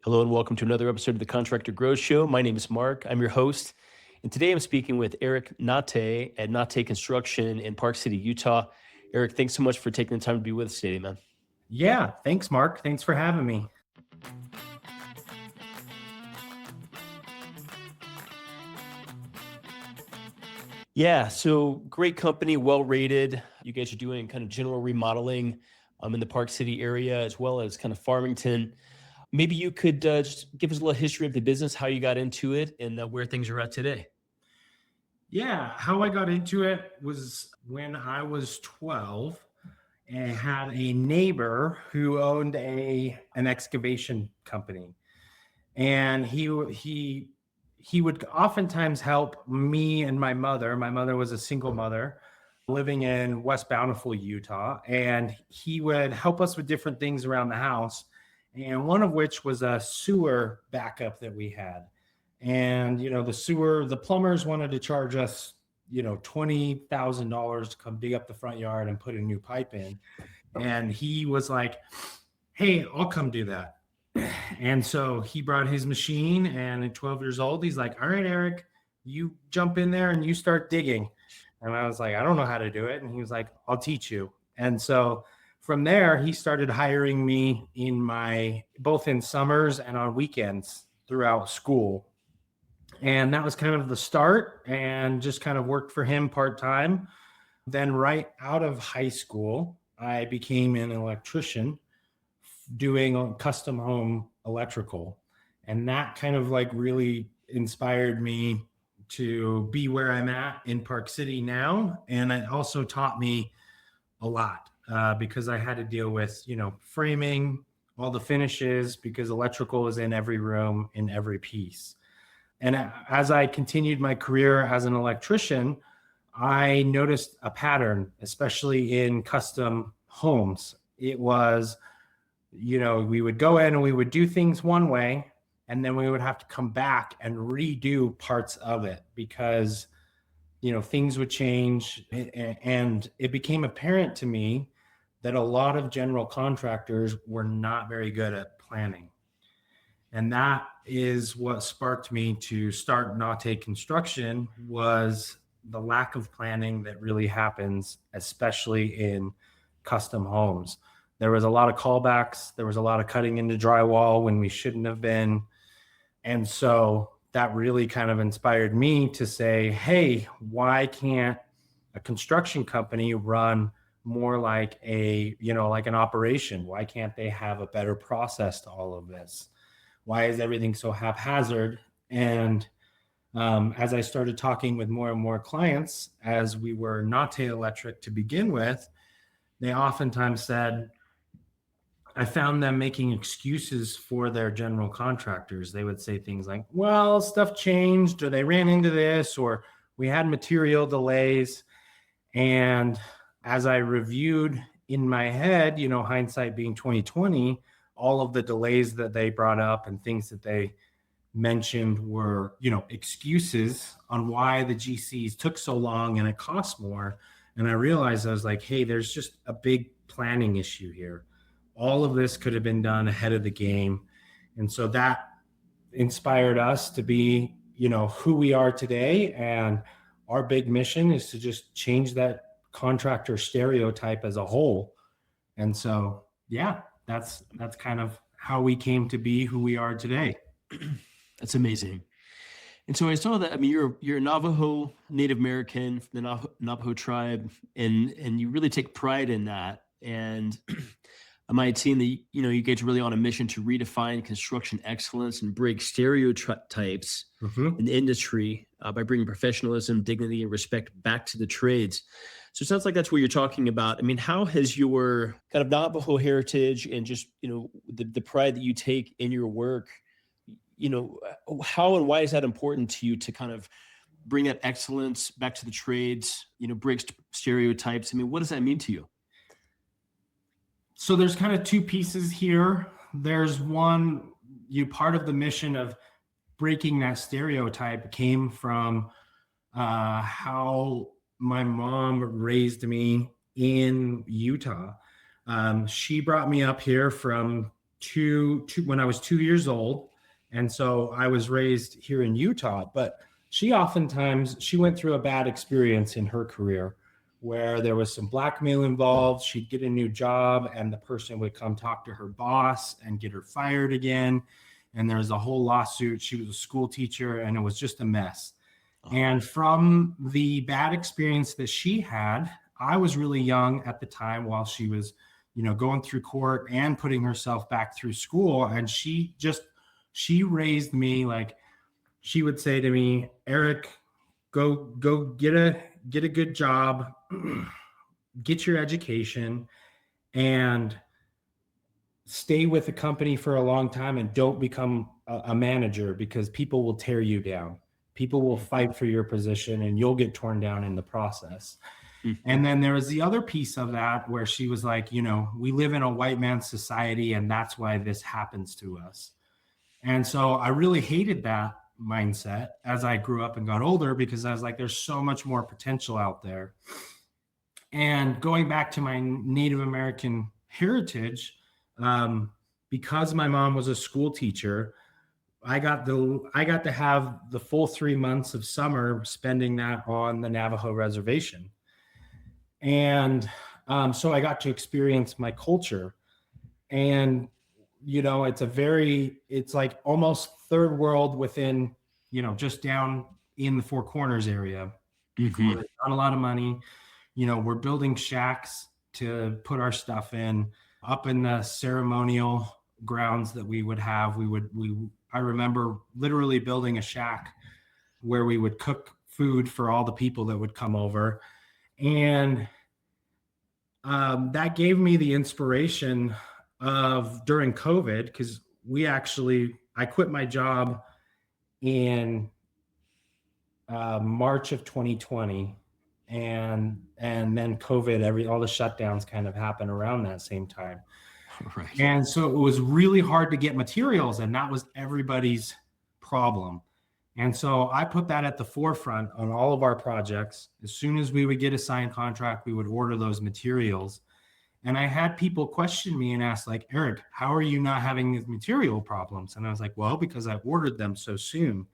Hello and welcome to another episode of the Contractor Grow Show. My name is Mark. I'm your host. And today I'm speaking with Eric Natay at Natay Construction in Park City, Utah. Eric, thanks so much for taking the time to be with us today, man. Yeah, thanks, Mark. Thanks for having me. Yeah, so great company, well rated. You guys are doing kind of general remodeling in the Park City area as well as kind of Farmington. Maybe you could just give us a little history of the business, how you got into it, and where things are at today. Yeah, how I got into it was when I was 12 and had a neighbor who owned an excavation company. And he would oftentimes help me and my mother. My mother was a single mother living in West Bountiful, Utah, and he would help us with different things around the house. And one of which was a sewer backup that we had. And the plumbers wanted to charge us, $20,000 to come dig up the front yard and put a new pipe in. And he was like, "Hey, I'll come do that." And so he brought his machine, and at 12 years old, he's like, "All right, Eric, you jump in there and you start digging." And I was like, "I don't know how to do it." And he was like, "I'll teach you." And so from there, he started hiring me both in summers and on weekends throughout school. And that was kind of the start, and just kind of worked for him part-time. Then right out of high school, I became an electrician doing custom home electrical. And that kind of like really inspired me to be where I'm at in Park City now. And it also taught me a lot because I had to deal with, framing, all the finishes, because electrical is in every room, in every piece. And as I continued my career as an electrician, I noticed a pattern, especially in custom homes. It was, we would go in and we would do things one way, and then we would have to come back and redo parts of it because, things would change. And it became apparent to me that a lot of general contractors were not very good at planning. And that is what sparked me to start Natay Construction, was the lack of planning that really happens, especially in custom homes. There was a lot of callbacks. There was a lot of cutting into drywall when we shouldn't have been. And so that really kind of inspired me to say, hey, why can't a construction company run more like like an operation? Why can't they have a better process to all of this? Why is everything so haphazard? And as I started talking with more and more clients, as we were Natay Electric to begin with, they oftentimes said, I found them making excuses for their general contractors. They would say things like, well, stuff changed, or they ran into this, or we had material delays. And as I reviewed in my head, hindsight being 2020, all of the delays that they brought up and things that they mentioned were, excuses on why the GCs took so long and it cost more. And I realized, I was like, hey, there's just a big planning issue here. All of this could have been done ahead of the game. And so that inspired us to be, who we are today. And our big mission is to just change that contractor stereotype as a whole. And so, yeah, that's kind of how we came to be who we are today. That's amazing. And so I saw that, I mean, you're a Navajo Native American from the Navajo tribe, and you really take pride in that. And I might see that, you guys are really on a mission to redefine construction excellence and break stereotypes in the industry by bringing professionalism, dignity, and respect back to the trades. So it sounds like that's what you're talking about. I mean, how has your kind of Navajo heritage and just, the pride that you take in your work, how and why is that important to you to kind of bring that excellence back to the trades, break stereotypes? I mean, what does that mean to you? So there's kind of two pieces here. There's one, part of the mission of breaking that stereotype came from how my mom raised me in Utah. She brought me up here from when I was 2 years old. And so I was raised here in Utah, but she went through a bad experience in her career where there was some blackmail involved. She'd get a new job and the person would come talk to her boss and get her fired again. And there was a whole lawsuit. She was a school teacher and it was just a mess. And from the bad experience that she had, I was really young at the time while she was, going through court and putting herself back through school. And she raised me like, she would say to me, Eric, go get a good job, get your education, and stay with the company for a long time and don't become a manager because people will tear you down. People will fight for your position and you'll get torn down in the process. Mm-hmm. And then there was the other piece of that where she was like, we live in a white man's society and that's why this happens to us. And so I really hated that mindset as I grew up and got older because I was like, there's so much more potential out there. And going back to my Native American heritage, because my mom was a school teacher, I got to have the full 3 months of summer spending that on the Navajo reservation. And so I got to experience my culture. And, it's like almost third world within, just down in the Four Corners area. Mm-hmm. Not a lot of money. We're building shacks to put our stuff in up in the ceremonial grounds that we would have. I remember literally building a shack where we would cook food for all the people that would come over. And that gave me the inspiration of during COVID, because I quit my job in March of 2020. And then COVID, all the shutdowns kind of happened around that same time. Right. And so it was really hard to get materials, and that was everybody's problem. And so I put that at the forefront on all of our projects. As soon as we would get a signed contract, we would order those materials. And I had people question me and ask, like, Eric, how are you not having these material problems? And I was like, well, because I ordered them so soon.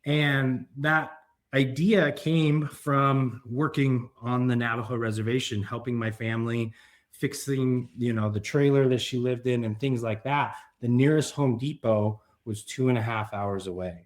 And that idea came from working on the Navajo reservation, helping my family, fixing, the trailer that she lived in and things like that. The nearest Home Depot was 2.5 hours away.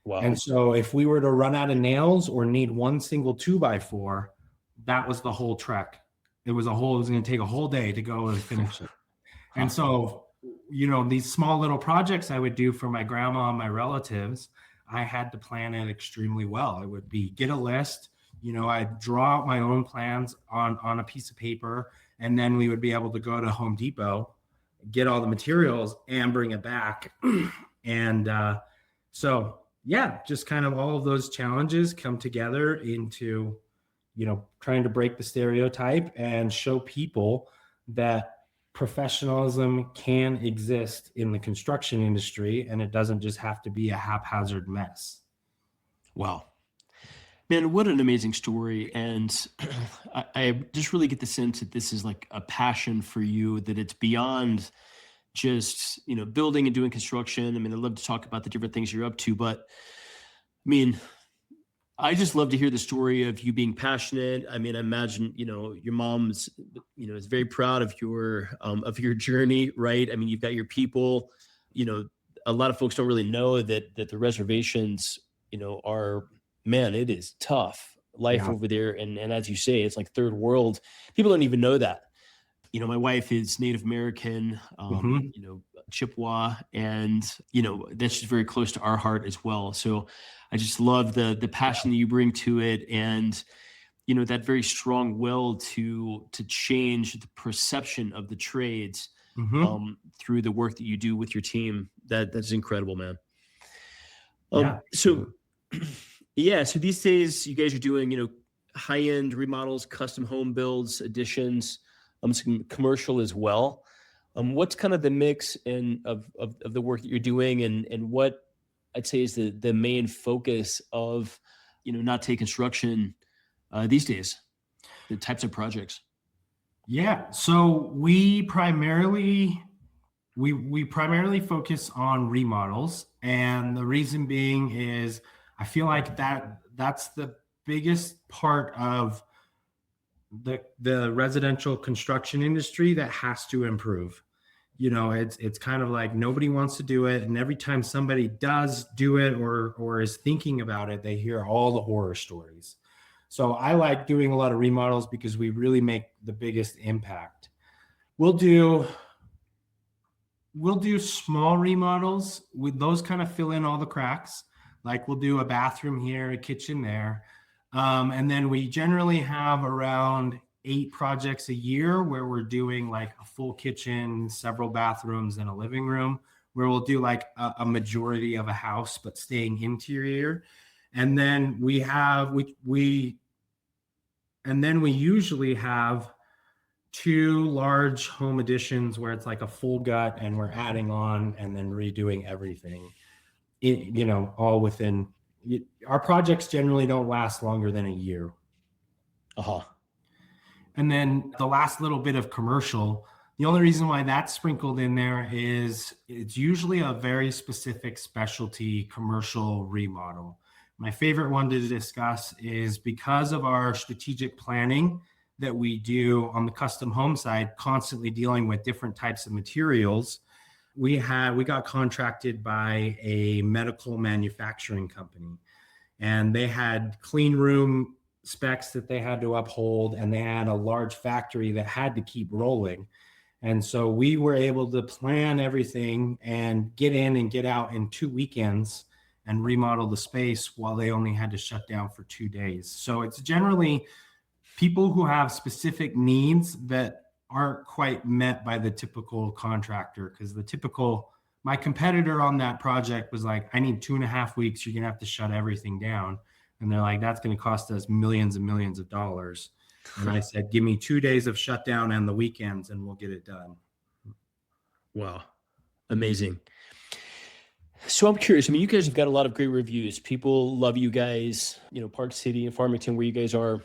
Wow. And so if we were to run out of nails or need one single 2x4, that was the whole trek. It was going to take a whole day to go and finish it. And so, these small little projects I would do for my grandma and my relatives, I had to plan it extremely well. It would be get a list, I'd draw out my own plans on a piece of paper, and then we would be able to go to Home Depot, get all the materials and bring it back. And so, just kind of all of those challenges come together into, trying to break the stereotype and show people that professionalism can exist in the construction industry, and it doesn't just have to be a haphazard mess. Wow. Man, what an amazing story. And I just really get the sense that this is like a passion for you, that it's beyond just, building and doing construction. I mean, I'd love to talk about the different things you're up to, but I just love to hear the story of you being passionate. I mean, I imagine, your mom's, is very proud of your journey, right? I mean, you've got your people, a lot of folks don't really know that the reservations, are, man, it is tough life over there. And as you say, it's like third world. People don't even know that. My wife is Native American, Chippewa, and, that's just very close to our heart as well. So I just love the passion that you bring to it, and, that very strong will to change the perception of the trades through the work that you do with your team. That's incredible, man. So these days you guys are doing, high-end remodels, custom home builds, additions, some commercial as well. What's kind of the mix of the work that you're doing, and what I'd say is the main focus of, Natay Construction these days, the types of projects? Yeah. So we primarily We primarily focus on remodels, and the reason being is I feel like that's the biggest part of the residential construction industry that has to improve. It's kind of like nobody wants to do it, and every time somebody does do it or is thinking about it, they hear all the horror stories. So I like doing a lot of remodels because we really make the biggest impact. We'll do small remodels with those, kind of fill in all the cracks. Like we'll do a bathroom here, a kitchen there. And then we generally have around 8 projects a year where we're doing like a full kitchen, several bathrooms, and a living room, where we'll do like a majority of a house, but staying interior. And then we usually have 2 large home additions where it's like a full gut and we're adding on and then redoing everything, all within. Our projects generally don't last longer than a year. Uh-huh. And then the last little bit of commercial, the only reason why that's sprinkled in there is it's usually a very specific specialty commercial remodel. My favorite one to discuss is because of our strategic planning that we do on the custom home side, constantly dealing with different types of materials. We got contracted by a medical manufacturing company, and they had clean room specs that they had to uphold, and they had a large factory that had to keep rolling. And so we were able to plan everything and get in and get out in 2 weekends and remodel the space while they only had to shut down for 2 days. So it's generally people who have specific needs that aren't quite met by the typical contractor, because my competitor on that project was like, I need 2.5 weeks. You're going to have to shut everything down. And they're like, that's going to cost us millions and millions of dollars. And I said, give me 2 days of shutdown and the weekends and we'll get it done. Wow. Amazing. So I'm curious. I mean, you guys have got a lot of great reviews. People love you guys, Park City and Farmington, where you guys are.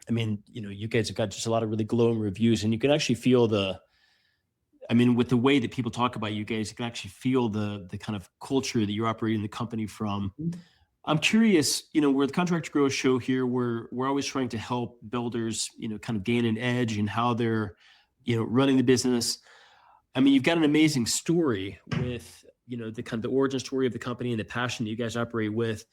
I mean, you guys have got just a lot of really glowing reviews, and you can actually feel with the way that people talk about you guys, you can actually feel the kind of culture that you're operating the company from. I'm curious, we're the Contractor Grow Show here. We're always trying to help builders, kind of gain an edge in how they're, running the business. I mean, you've got an amazing story with, the kind of the origin story of the company and the passion that you guys operate with.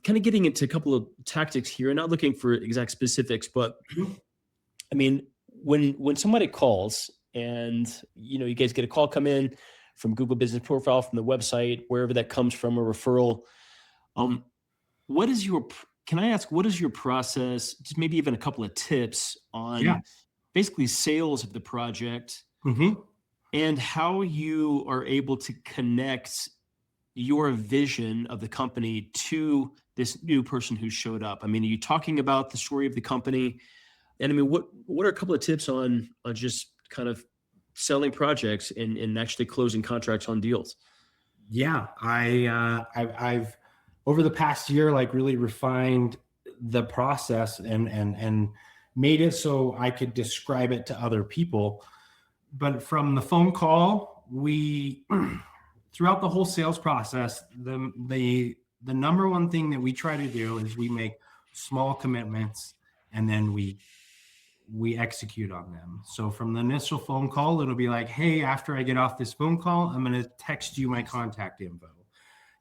Kind of getting into a couple of tactics here, and not looking for exact specifics, but I mean, when somebody calls and, you guys get a call come in from Google Business Profile, from the website, wherever that comes from, a referral, can I ask, what is your process? Just maybe even a couple of tips on basically sales of the project, and how you are able to connect your vision of the company to this new person who showed up. I mean, are you talking about the story of the company? And I mean, what are a couple of tips on just kind of selling projects and actually closing contracts on deals? Yeah, I've over the past year, like, really refined the process and made it so I could describe it to other people. But from the phone call, throughout the whole sales process, the number one thing that we try to do is we make small commitments, and then we execute on them. So from the initial phone call, it'll be like, hey, after I get off this phone call, I'm going to text you my contact info.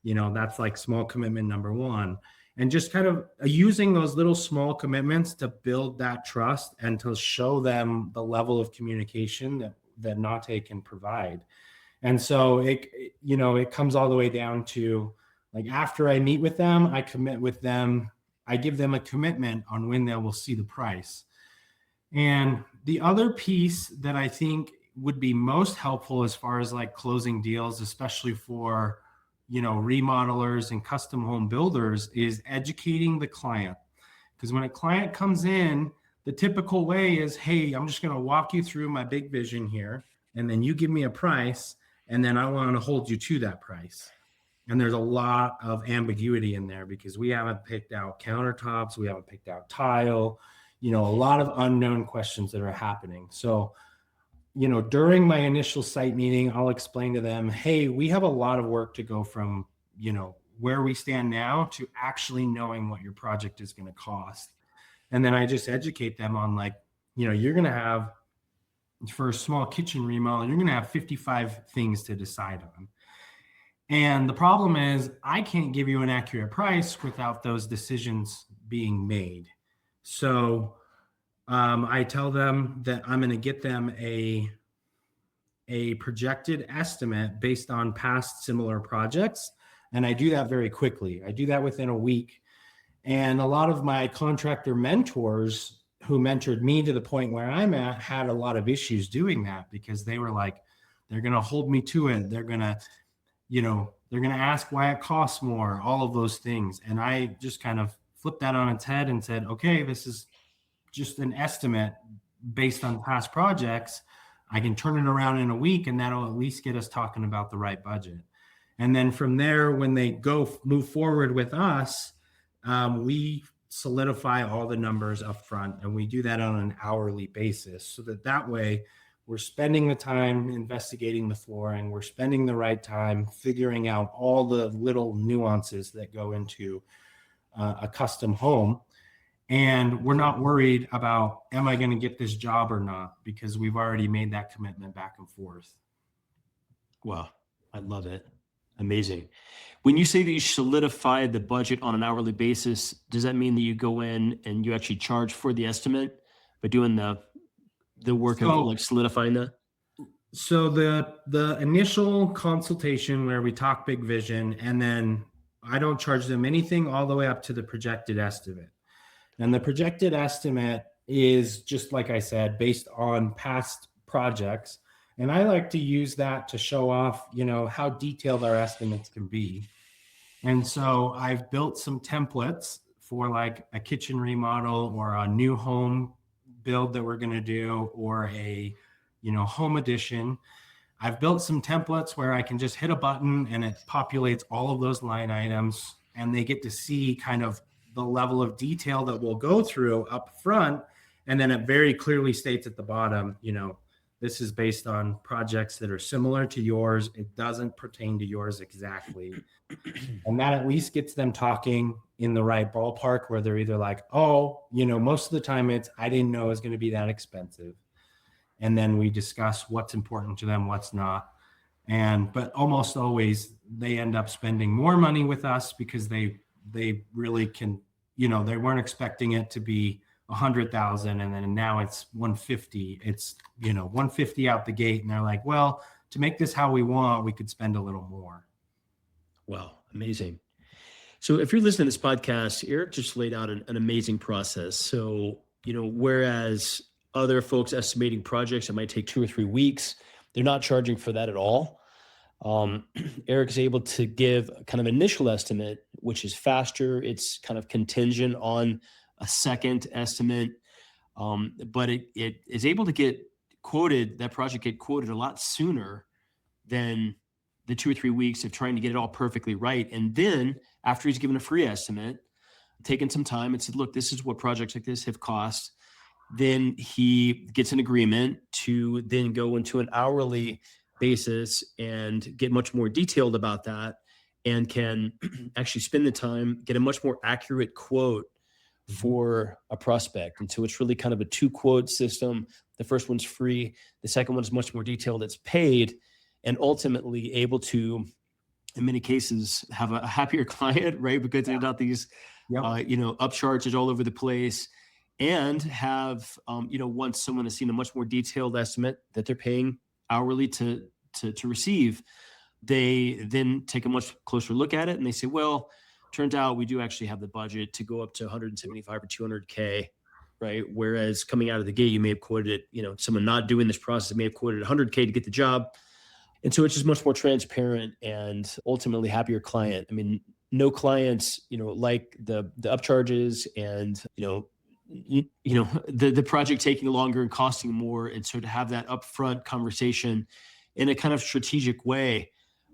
That's like small commitment number one. And just kind of using those little small commitments to build that trust and to show them the level of communication that Natay can provide. And so it comes all the way down to, like, after I meet with them, I commit with them. I give them a commitment on when they will see the price. And the other piece that I think would be most helpful as far as like closing deals, especially for, remodelers and custom home builders, is educating the client. Because when a client comes in, the typical way is, hey, I'm just going to walk you through my big vision here, and then you give me a price, and then I want to hold you to that price. And there's a lot of ambiguity in there because we haven't picked out countertops, we haven't picked out tile, a lot of unknown questions that are happening. So during my initial site meeting, I'll explain to them, hey, we have a lot of work to go from, where we stand now to actually knowing what your project is going to cost. And then I just educate them on like, you're going to have, for a small kitchen remodel, you're going to have 55 things to decide on. And the problem is I can't give you an accurate price without those decisions being made. So I tell them that I'm going to get them a projected estimate based on past similar projects. And I do that very quickly. I do that within a week. And a lot of my contractor mentors who mentored me to the point where I'm at had a lot of issues doing that because they were like, they're going to hold me to it. They're going to, they're going to ask why it costs more, all of those things. And I just kind of flipped that on its head and said, okay, this is just an estimate based on past projects. I can turn it around in a week and that'll at least get us talking about the right budget. And then from there, when they move forward with us, we solidify all the numbers up front, and we do that on an hourly basis so that way we're spending the time investigating the flooring, we're spending the right time figuring out all the little nuances that go into a custom home. And we're not worried about, am I going to get this job or not? Because we've already made that commitment back and forth. Wow. I love it. Amazing. When you say that you solidify the budget on an hourly basis, does that mean that you go in and you actually charge for the estimate by doing the work of like solidifying that? So the initial consultation where we talk big vision, and then I don't charge them anything all the way up to the projected estimate. And the projected estimate is just like I said, based on past projects. And I like to use that to show off, how detailed our estimates can be. And so I've built some templates for like a kitchen remodel or a new home build that we're going to do, or a, home addition. I've built some templates where I can just hit a button and it populates all of those line items, and they get to see kind of the level of detail that we'll go through up front. And then it very clearly states at the bottom, this is based on projects that are similar to yours. It doesn't pertain to yours exactly. And that at least gets them talking in the right ballpark, where they're either like, oh, most of the time it's, I didn't know it was going to be that expensive. And then we discuss what's important to them, what's not. But almost always they end up spending more money with us because they really can, they weren't expecting it to be 100,000 and then now it's 150. It's 150 out the gate, and they're like, well, to make this how we want, we could spend a little more. Wow, amazing. So if you're listening to this podcast, Eric just laid out an amazing process. So whereas other folks estimating projects that might take 2 or 3 weeks, they're not charging for that at all. Eric is able to give a kind of initial estimate, which is faster. It's kind of contingent on a second estimate, but it is able to get quoted, that project get quoted a lot sooner than the 2 or 3 weeks of trying to get it all perfectly right. And then after he's given a free estimate, taken some time and said, look, this is what projects like this have cost. Then he gets an agreement to then go into an hourly basis and get much more detailed about that, and can actually spend the time, get a much more accurate quote for a prospect. And so it's really kind of a 2-quote system. The first one's free. The second one is much more detailed. It's paid, and ultimately able to, in many cases, have a happier client, right? Because there's not these, upcharges all over the place, and have, once someone has seen a much more detailed estimate that they're paying hourly to receive, they then take a much closer look at it and they say, well, turns out we do actually have the budget to go up to 175 or 200K, right? Whereas coming out of the gate, you may have quoted it, someone not doing this process may have quoted 100K to get the job. And so it's just much more transparent and ultimately happier client. I mean, no clients, like the upcharges and, the project taking longer and costing more. And so to have that upfront conversation in a kind of strategic way,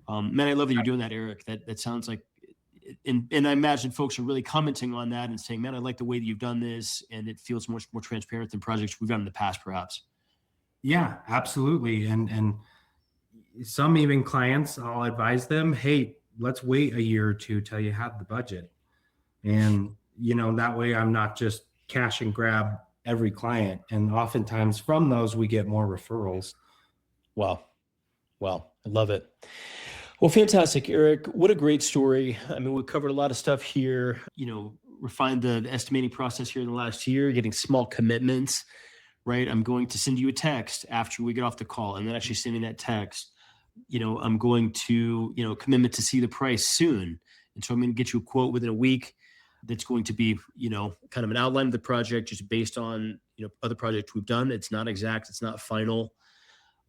man, I love that you're doing that, Eric. That sounds like, and I imagine folks are really commenting on that and saying, man, I like the way that you've done this. And it feels much more transparent than projects we've done in the past, perhaps. Yeah, absolutely. And some even clients, I'll advise them, hey, let's wait a year or two till you have the budget. And, that way I'm not just cash and grab every client. And oftentimes from those, we get more referrals. Wow. Wow. I love it. Well, fantastic, Eric. What a great story. I mean, we covered a lot of stuff here, refined the estimating process here in the last year, getting small commitments, right? I'm going to send you a text after we get off the call, and then actually sending that text. I'm going to, commitment to see the price soon. And so I'm going to get you a quote within a week that's going to be, kind of an outline of the project just based on, other projects we've done. It's not exact, it's not final.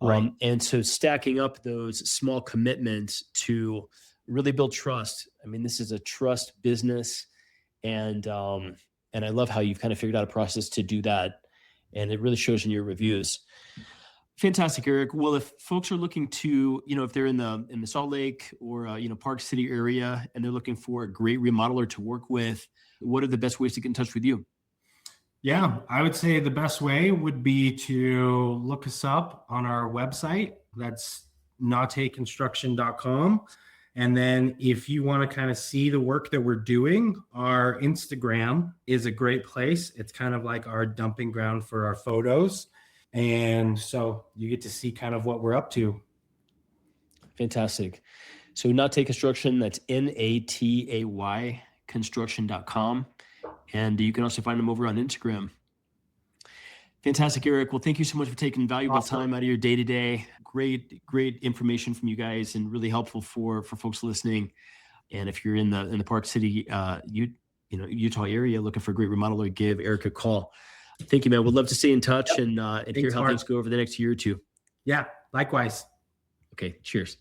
Right. And so stacking up those small commitments to really build trust. I mean, this is a trust business, and I love how you've kind of figured out a process to do that, and it really shows in your reviews. Fantastic, Eric. Well, if folks are looking to, if they're in the Salt Lake or Park City area, and they're looking for a great remodeler to work with, what are the best ways to get in touch with you? Yeah, I would say the best way would be to look us up on our website. That's natayconstruction.com. And then if you want to kind of see the work that we're doing, our Instagram is a great place. It's kind of like our dumping ground for our photos. And so you get to see kind of what we're up to. Fantastic. So Natay Construction, that's Natay construction.com. And you can also find them over on Instagram. Fantastic, Eric. Well, thank you so much for taking valuable time out of your day to day. Great information from you guys, and really helpful for folks listening. And if you're in the Park City, Utah area, looking for a great remodeler, give Eric a call. Thank you, man. We'd love to stay in touch and hear how things go over the next year or two. Yeah, likewise. Okay, cheers.